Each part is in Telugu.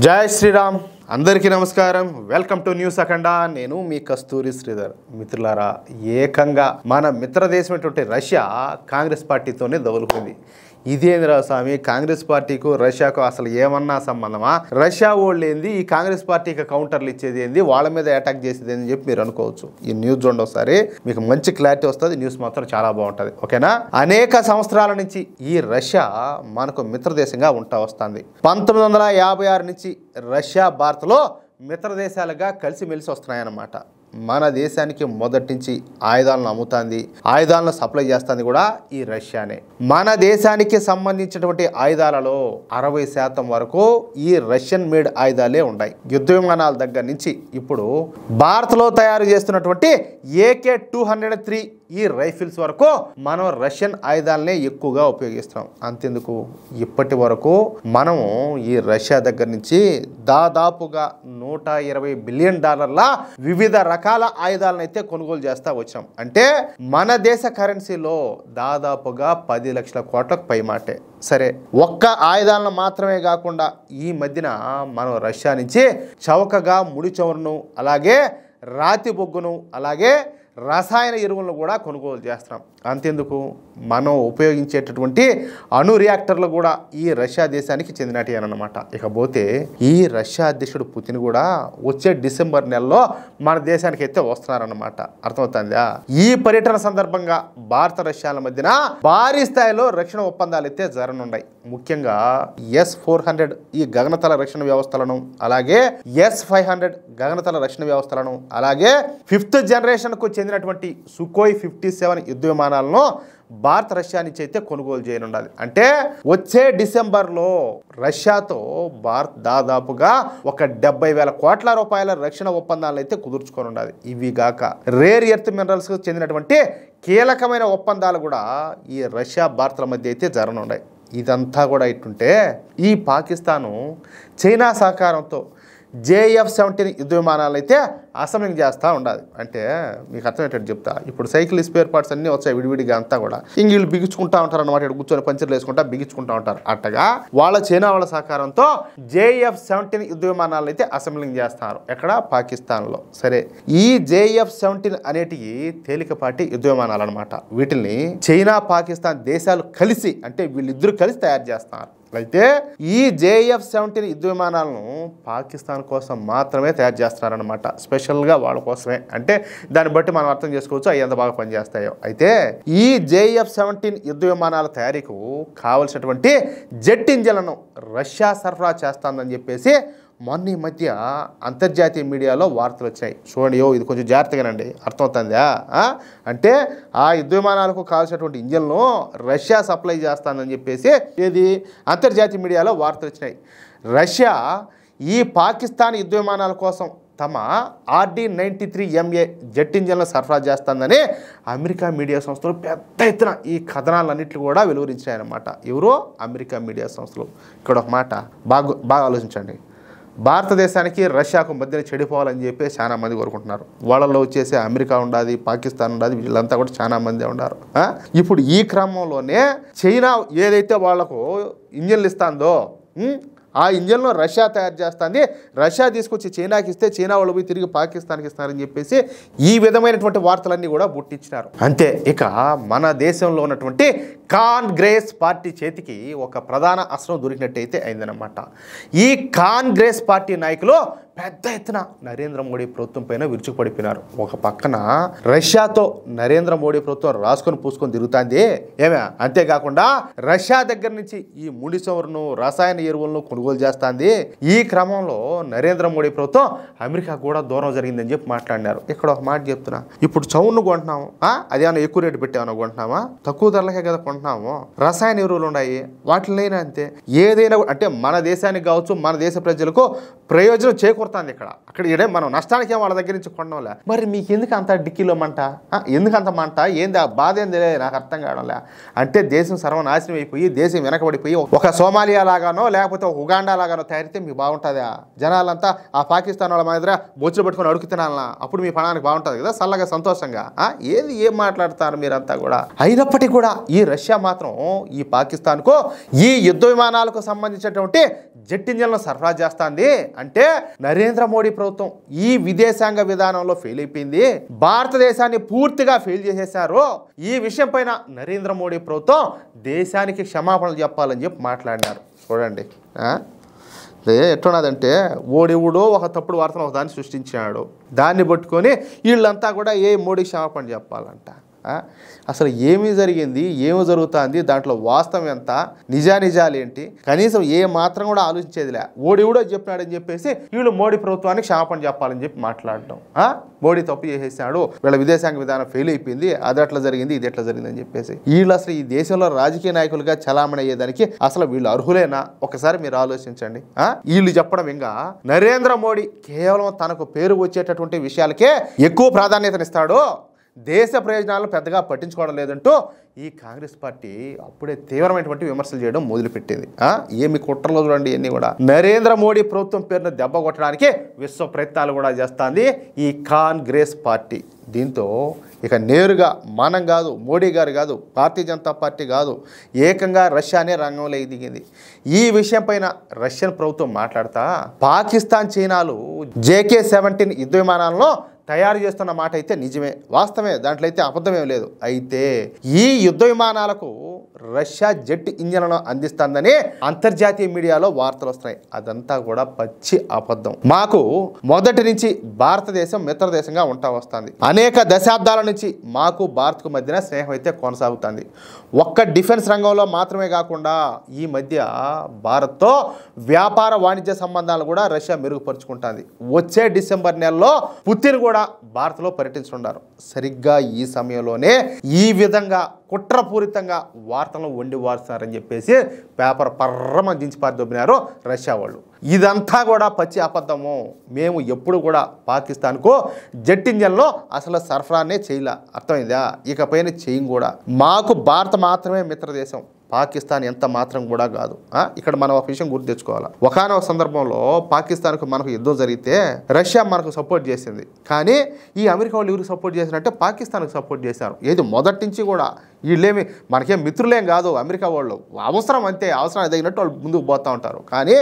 జై శ్రీరామ్ అందరికీ నమస్కారం వెల్కమ్ టు న్యూస్ అఖండ నేను మీ కస్తూరి శ్రీధర్ మిత్రులారా ఏకంగా మన మిత్ర దేశమైనటువంటి రష్యా కాంగ్రెస్ పార్టీతోనే దొరుకుతుంది ఇదేంద్రా స్వామి కాంగ్రెస్ పార్టీకు రష్యాకు అసలు ఏమన్నా సంబంధమా రష్యా వాళ్ళు ఏంది ఈ కాంగ్రెస్ పార్టీకి కౌంటర్లు ఇచ్చేది ఏంది వాళ్ళ మీద అటాక్ చేసేది అని చెప్పి మీరు అనుకోవచ్చు ఈ న్యూస్ చూడండి ఒకసారి మీకు మంచి క్లారిటీ వస్తుంది న్యూస్ మాత్రం చాలా బాగుంటుంది ఓకేనా అనేక సంవత్సరాల నుంచి ఈ రష్యా మనకు మిత్ర దేశంగా ఉంటా వస్తుంది 1956 నుంచి రష్యా భారత్లో మిత్ర దేశాలుగా కలిసిమెలిసి వస్తున్నాయన్నమాట మన దేశానికి మొదటి నుంచి ఆయుధాలను అమ్ముతుంది ఆయుధాలను సప్లై చేస్తుంది కూడా ఈ రష్యానే మన దేశానికి సంబంధించినటువంటి ఆయుధాలలో 60% వరకు ఈ రష్యన్ మేడ్ ఆయుధాలే ఉన్నాయి యుద్ధ విమానాల దగ్గర నుంచి ఇప్పుడు భారత్లో తయారు చేస్తున్నటువంటి AK-203 ఈ రైఫిల్స్ వరకు మనం రష్యన్ ఆయుధాలనే ఎక్కువగా ఉపయోగిస్తాం అంతెందుకు ఇప్పటి వరకు మనము ఈ రష్యా దగ్గర నుంచి దాదాపుగా $120 బిలియన్ వివిధ రకాల ఆయుధాలను అయితే కొనుగోలు చేస్తా వచ్చాం అంటే మన దేశ కరెన్సీలో దాదాపుగా 10 లక్షల కోట్లకు పైమాటే సరే ఒక్క ఆయుధాలను మాత్రమే కాకుండా ఈ మధ్యన మనం రష్యా నుంచి చౌకగా ముడి చమురును అలాగే రాతి బొగ్గును అలాగే రసాయన ఎరువులను కూడా కొనుగోలు చేస్తున్నాం అంతెందుకు మనం ఉపయోగించేటటువంటి అణు రియాక్టర్లు కూడా ఈ రష్యా దేశానికి చెందినటి అన్నమాట ఇకపోతే ఈ రష్యా అధ్యక్షుడు పుతిన్ కూడా వచ్చే డిసెంబర్ నెలలో మన దేశానికి అయితే వస్తున్నారన్నమాట అర్థమవుతుందా ఈ పర్యటన సందర్భంగా భారత రష్యాల మధ్యన భారీ స్థాయిలో రక్షణ ఒప్పందాలు అయితే జరగనున్నాయి ముఖ్యంగా S-400 ఈ గగనతల రక్షణ వ్యవస్థలను అలాగే S-500 గగనతల రక్షణ వ్యవస్థలను అలాగే 5th జనరేషన్ కు చెందినటువంటి సుఖోయ్ 57 యుద్ధ విమానాలను భారత్ రష్యా నుంచి అయితే కొనుగోలు చేయనుండాలి అంటే వచ్చే డిసెంబర్లో రష్యాతో భారత్ దాదాపుగా ఒక 70,000 కోట్ల రూపాయల రక్షణ ఒప్పందాలను అయితే కుదుర్చుకొని ఉండాలి ఇవి గాక రేర్ ఎర్త్ మినరల్స్ కు చెందినటువంటి కీలకమైన ఒప్పందాలు కూడా ఈ రష్యా భారత్ల మధ్య అయితే జరగనున్నాయి ఇదంతా కూడా ఇట్టుంటే ఈ పాకిస్తాను చైనా సహకారంతో JF-17 యుద్ధ విమానాలు అయితే అసెంబ్లింగ్ చేస్తూ ఉండాలి అంటే మీకు అర్థమయ్యేటట్టు చెప్తా ఇప్పుడు సైకిల్ స్పేర్ పార్ట్స్ అన్నీ వచ్చాయి విడివిడిగా అంతా కూడా ఇంక వీళ్ళు బిగించుకుంటా ఉంటారు అన్నమాట ఇక్కడ కూర్చొని పంచర్లు వేసుకుంటా బిగించుకుంటా ఉంటారు అట్టగా చైనా వాళ్ళ సహకారంతో JF-17 యుద్ధ విమానాలు అయితే అసెంబ్లింగ్ చేస్తున్నారు ఎక్కడ పాకిస్తాన్లో సరే ఈ JF-17 అనేటివి తేలికపాటి యుద్ధ విమానాలు అనమాట వీటిని చైనా పాకిస్తాన్ దేశాలు కలిసి అంటే వీళ్ళిద్దరూ కలిసి తయారు చేస్తున్నారు అయితే ఈ JF-17 యుద్ధ విమానాలను పాకిస్తాన్ కోసం మాత్రమే తయారు చేస్తున్నారనమాట స్పెషల్గా వాళ్ళ కోసమే అంటే దాన్ని బట్టి మనం అర్థం చేసుకోవచ్చు అవి ఎంత బాగా పనిచేస్తాయో అయితే ఈ JF-17 యుద్ధ విమానాల తయారీకు కావలసినటువంటి జెట్ ఇంజన్లను రష్యా సరఫరా చేస్తుందని చెప్పేసి మొన్న ఈ మధ్య అంతర్జాతీయ మీడియాలో వార్తలు వచ్చాయి చూడండి ఇది కొంచెం జాగ్రత్తగానండి అర్థమవుతుందా అంటే ఆ యుద్ధ విమానాలకు కావాల్సినటువంటి ఇంజన్ను రష్యా సప్లై చేస్తుందని చెప్పేసి ఇది అంతర్జాతీయ మీడియాలో వార్తలు వచ్చినాయి రష్యా ఈ పాకిస్తాన్ యుద్ధ విమానాల కోసం తమ RD-93MA జెట్ ఇంజన్లు సరఫరా చేస్తుందని అమెరికా మీడియా సంస్థలు పెద్ద ఎత్తున ఈ కథనాలన్నింటినీ కూడా వెలువరించాయన్నమాట ఎవరో అమెరికా మీడియా సంస్థలు ఇక్కడ ఒక మాట బాగా ఆలోచించండి భారతదేశానికి రష్యాకు మధ్యన చెడిపోవాలని చెప్పి చాలా మంది కోరుకుంటున్నారు వాళ్ళలో వచ్చేసి అమెరికా ఉండాలి పాకిస్తాన్ ఉండాలి వీళ్ళంతా కూడా చాలా మంది ఉన్నారు ఇప్పుడు ఈ క్రమంలోనే చైనా ఏదైతే వాళ్లకు ఇంజన్లు ఇస్తుందో ఆ ఇంజన్లో రష్యా తయారు చేస్తుంది రష్యా తీసుకొచ్చి చైనాకి ఇస్తే చైనా వాళ్ళు పోయి తిరిగి పాకిస్తాన్కి ఇస్తారని చెప్పేసి ఈ విధమైనటువంటి వార్తలన్నీ కూడా బుట్టించినారు అంతే ఇక మన దేశంలో ఉన్నటువంటి కాంగ్రెస్ పార్టీ చేతికి ఒక ప్రధాన అస్త్రం దొరికినట్టయితే అయిందనమాట ఈ కాంగ్రెస్ పార్టీ నాయకులు పెద్ద ఎత్తున నరేంద్ర మోడీ ప్రభుత్వం పైన విరుచుకుపడిపోయినారు ఒక పక్కన రష్యాతో నరేంద్ర మోడీ ప్రభుత్వం రాసుకొని పూసుకొని తిరుగుతుంది ఏమే అంతేకాకుండా రష్యా దగ్గర నుంచి ఈ ముడి చమురును రసాయన ఎరువులను కొనుగోలు చేస్తుంది ఈ క్రమంలో నరేంద్ర మోడీ ప్రభుత్వం అమెరికా కూడా దూరం జరిగిందని చెప్పి మాట్లాడినారు ఇక్కడ ఒక మాట చెప్తున్నా ఇప్పుడు చమురును కొంటున్నాము అదేమన్నా ఎక్కువ రేటు పెట్టేమన్నా కొంటున్నామా తక్కువ ధరలకే కదా కొంటున్నాము రసాయన ఎరువులు ఉన్నాయి వాటినైనా అంతే ఏదైనా అంటే మన దేశానికి కావచ్చు మన దేశ ప్రజలకు ప్రయోజనం చేకూరుతుంది ఇక్కడ ఇడే మనం నష్టానికి వాళ్ళ దగ్గర నుంచి కొనడంలే మరి మీకు ఎందుకు అంత డిక్కీలో మంట ఎందుకు అంత మంట ఏంది ఆ బాధ ఏంది నాకు అర్థం కావడంలే అంటే దేశం సర్వనాశనం అయిపోయి దేశం వెనకబడిపోయి ఒక సోమాలియా లాగానో లేకపోతే ఒక ఉగాండా లాగానో తయారైతే మీకు బాగుంటుందా జనాలంతా ఆ పాకిస్తాన్ వాళ్ళ దగ్గర బొచ్చులు పెట్టుకొని అడుగు తినాలన్నా అప్పుడు మీ పణానికి బాగుంటుంది కదా చల్లగా సంతోషంగా ఏం మాట్లాడతారు మీరంతా కూడా అయినప్పటికీ కూడా ఈ రష్యా మాత్రం ఈ పాకిస్తాన్కు ఈ యుద్ధ విమానాలకు సంబంధించినటువంటి జెట్ ఇంజన్లను సరఫరా చేస్తుంది అంటే నరేంద్ర మోడీ ప్రభుత్వం ఈ విదేశాంగ విధానంలో ఫెయిల్ అయిపోయింది, భారతదేశాన్ని పూర్తిగా ఫెయిల్ చేసేశారు. ఈ విషయం పైన నరేంద్ర మోడీ ప్రభుత్వం దేశానికి క్షమాపణలు చెప్పాలని చెప్పి మాట్లాడినారు. చూడండి ఎట్టున్నదంటే ఓడివుడో ఒక తప్పుడు వార్తను ఒక దాన్ని సృష్టించాడు, దాన్ని పట్టుకొని వీళ్ళంతా కూడా మోడీ క్షమాపణ చెప్పాలంట. అసలు ఏమి జరిగింది, ఏమి జరుగుతుంది, దాంట్లో వాస్తవం ఎంత, నిజాలు ఏంటి, కనీసం ఏ మాత్రం కూడా ఆలోచించేదిలే. ఓడివుడో చెప్పినాడని చెప్పేసి వీళ్ళు మోడీ ప్రభుత్వానికి క్షమాపణ చెప్పాలని చెప్పి మాట్లాడటం. మోడీ తప్పు చేసేసాడు, వీళ్ళ విదేశాంగ విధానం ఫెయిల్ అయిపోయింది, అది ఎట్లా జరిగింది, ఇది ఎట్లా జరిగింది అని చెప్పేసి. వీళ్ళు అసలు ఈ దేశంలో రాజకీయ నాయకులుగా చలామణి అయ్యేదానికి అసలు వీళ్ళు అర్హులేనా ఒకసారి మీరు ఆలోచించండి. వీళ్ళు చెప్పడం ఇంకా నరేంద్ర మోడీ కేవలం తనకు పేరు వచ్చేటటువంటి విషయాలకే ఎక్కువ ప్రాధాన్యతనిస్తాడు, దేశ ప్రయోజనాలను పెద్దగా పట్టించుకోవడం లేదంటూ ఈ కాంగ్రెస్ పార్టీ అప్పుడే తీవ్రమైనటువంటి విమర్శలు చేయడం మొదలుపెట్టింది. ఏమి కుట్రలో చూడండి ఇవన్నీ కూడా. నరేంద్ర మోడీ ప్రభుత్వం పేరును దెబ్బ కొట్టడానికి విశ్వ ప్రయత్నాలు కూడా చేస్తుంది ఈ కాంగ్రెస్ పార్టీ. దీంతో ఇక నేరుగా మనం కాదు, మోడీ గారు కాదు, భారతీయ జనతా పార్టీ కాదు, ఏకంగా రష్యానే రంగంలో దిగింది. ఈ విషయం పైన రష్యన్ ప్రభుత్వం మాట్లాడతా పాకిస్తాన్ చైనాలు JK-17 యుద్ధ విమానాలను తయారు చేస్తున్న మాట అయితే నిజమే, వాస్తవమే, దాంట్లో అయితే అబద్ధమేం లేదు. అయితే ఈ యుద్ధ విమానాలకు రష్యా జెట్ ఇంజన్లను అందిస్తుందని అంతర్జాతీయ మీడియాలో వార్తలు వస్తున్నాయి. అదంతా కూడా పచ్చి అబద్ధం. మాకు మొదటి నుంచి భారతదేశం మిత్రదేశంగా ఉంటా వస్తుంది. అనేక దశాబ్దాల నుంచి మాకు భారత్కు మధ్యన స్నేహం అయితే కొనసాగుతుంది. ఒక్క డిఫెన్స్ రంగంలో మాత్రమే కాకుండా ఈ మధ్య భారత్తో వ్యాపార వాణిజ్య సంబంధాలు కూడా రష్యా మెరుగుపరుచుకుంటుంది. వచ్చే డిసెంబర్ నెలలో పుతిన్ కూడా భారత్లో పర్యటించున్నారు. సరిగ్గా ఈ సమయంలోనే ఈ విధంగా కుట్రపూరితంగా వార్తలను వండి వారుస్తారని చెప్పేసి పేపర్ పర్రమ దించి పారిదొబ్బినారు రష్యా వాళ్ళు. ఇదంతా కూడా పచ్చి అబద్ధము. మేము ఎప్పుడు కూడా పాకిస్తాన్కు జెట్ ఇంజన్లో అసలు సరఫరానే చేయలే, అర్థమైందా? ఇకపైన చేయం కూడా. మాకు భారత్ మాత్రమే మిత్రదేశం, పాకిస్తాన్ ఎంత మాత్రం కూడా కాదు. ఇక్కడ మనం ఒక విషయం గుర్తు తెచ్చుకోవాలి. ఒకానొక సందర్భంలో పాకిస్తాన్కు మనకు యుద్ధం జరిగితే రష్యా మనకు సపోర్ట్ చేసింది, కానీ ఈ అమెరికా వాళ్ళు ఎవరికి సపోర్ట్ చేసినట్టే పాకిస్తాన్కి సపోర్ట్ చేశారు. ఏది మొదటి నుంచి కూడా వీళ్ళేమి మనకేం మిత్రులేం కాదు, అమెరికా వాళ్ళు అవసరం అంతే, అవసరానికి తగినట్టు వాళ్ళు ముందుకు పోతూ ఉంటారు. కానీ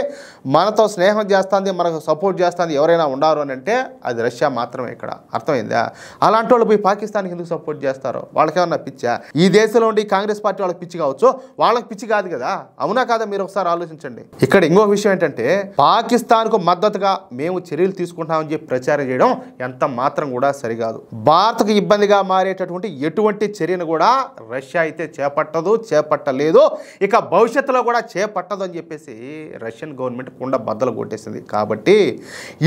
మనతో స్నేహం చేస్తుంది, మనకు సపోర్ట్ చేస్తుంది ఎవరైనా ఉండారు అని అంటే అది రష్యా మాత్రమే. ఇక్కడ అర్థమైందా? అలాంటి వాళ్ళు పోయి పాకిస్తాన్కి ఎందుకు సపోర్ట్ చేస్తారు? వాళ్ళకేమన్నా పిచ్చా? ఈ దేశంలో ఉండి కాంగ్రెస్ పార్టీ వాళ్ళకి పిచ్చి కావచ్చు, వాళ్ళకి పిచ్చి కాదు కదా. అవునా కాదా? మీరు ఒకసారి ఆలోచించండి. ఇక్కడ ఇంకో విషయం ఏంటంటే పాకిస్తాన్కు మద్దతుగా మేము చర్యలు తీసుకుంటామని చెప్పి ప్రచారం చేయడం ఎంత మాత్రం కూడా సరికాదు. భారత్కు ఇబ్బందిగా మారేటటువంటి ఎటువంటి చర్యను కూడా రష్యా అయితే చేపట్టలేదు, ఇక భవిష్యత్తులో కూడా చేపట్టదు అని చెప్పేసి రష్యన్ గవర్నమెంట్ కుండ బద్దలు కొట్టేసింది. కాబట్టి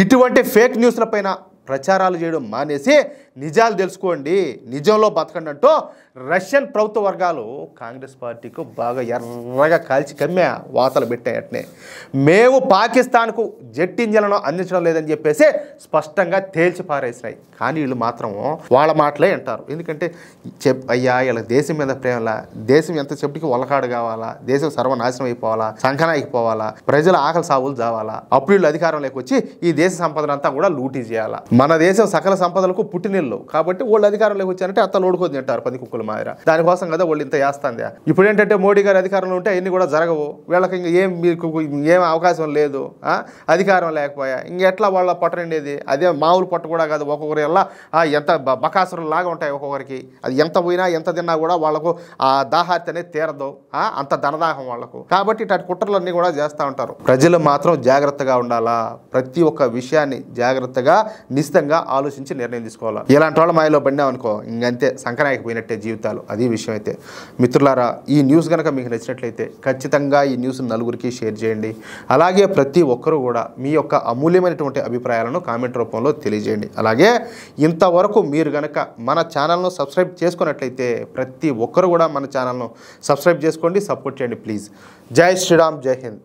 ఇటువంటి ఫేక్ న్యూస్ల పైన ప్రచారాలు చేయడం మానేసి నిజాలు తెలుసుకోండి, నిజంలో బతకండి అంటూ రష్యన్ ప్రభుత్వ వర్గాలు కాంగ్రెస్ పార్టీకు బాగా ఎర్రగా కాల్చి కమ్మే వాతలు పెట్టాయటనే. మేము పాకిస్తాన్కు జెట్ ఇంజన్లను అందించడం లేదని చెప్పేసి స్పష్టంగా తేల్చి పారేసినాయి. కానీ వీళ్ళు మాత్రం వాళ్ళ మాటలే అంటారు. ఎందుకంటే అయ్యా వీళ్ళ దేశం మీద ప్రేమలా, దేశం ఎంత చెప్పటికి ఒలకాడు కావాలా, దేశం సర్వనాశనం అయిపోవాలా, సంకనాయికి పోవాలా, ప్రజల ఆకలి సాగులు చావాలా, అప్పుడు వీళ్ళు అధికారంలోకి వచ్చి ఈ దేశ సంపదనంతా కూడా లూటీ చేయాలా. మన దేశం సకల సంపదలకు పుట్టినిల్లు కాబట్టి వాళ్ళు అధికారంలోకి వచ్చారంటే అత్త లోడుకొని తింటారు పది కుక్కలు మాదిర. దానికోసం కదా వాళ్ళు ఇంత చేస్తుంది. ఇప్పుడు ఏంటంటే మోడీ గారు అధికారంలో ఉంటే అన్ని కూడా జరగవు, వీళ్ళకి ఇంక ఏం అవకాశం లేదు, అధికారం లేకపోయా ఇంకెట్లా వాళ్ళ పొట్ట నిండేది? అదే మామూలు పొట్ట కూడా కాదు, ఒక్కొక్కరి వల్ల ఎంత బకాసురులు లాగా ఉంటాయి ఒక్కొక్కరికి. అది ఎంత పోయినా ఎంత తిన్నా కూడా వాళ్ళకు ఆ దాహార్తి అనేది తీరదు, అంత ధనదాహం వాళ్ళకు. కాబట్టి ఇటు కుట్రలన్నీ కూడా చేస్తూ ఉంటారు. ప్రజలు మాత్రం జాగ్రత్తగా ఉండాలా, ప్రతి ఒక్క విషయాన్ని జాగ్రత్తగా నిశ్చితంగా ఆలోచించి నిర్ణయం తీసుకోవాలి. ఇలాంటి వాళ్ళ మాయలో పడినామనుకో ఇంకంతే, సంకనాయకి పోయినట్టే జీవితాలు. అది విషయం అయితే మిత్రులారా, ఈ న్యూస్ కనుక మీకు నచ్చినట్లయితే ఖచ్చితంగా ఈ న్యూస్ నలుగురికి షేర్ చేయండి. అలాగే ప్రతి ఒక్కరూ కూడా మీ యొక్క అమూల్యమైనటువంటి అభిప్రాయాలను కామెంట్ రూపంలో తెలియజేయండి. అలాగే ఇంతవరకు మీరు కనుక మన ఛానల్ను సబ్స్క్రైబ్ చేసుకున్నట్లయితే ప్రతి ఒక్కరు కూడా మన ఛానల్ను సబ్స్క్రైబ్ చేసుకోండి, సపోర్ట్ చేయండి ప్లీజ్. జై శ్రీరామ్, జై హింద్.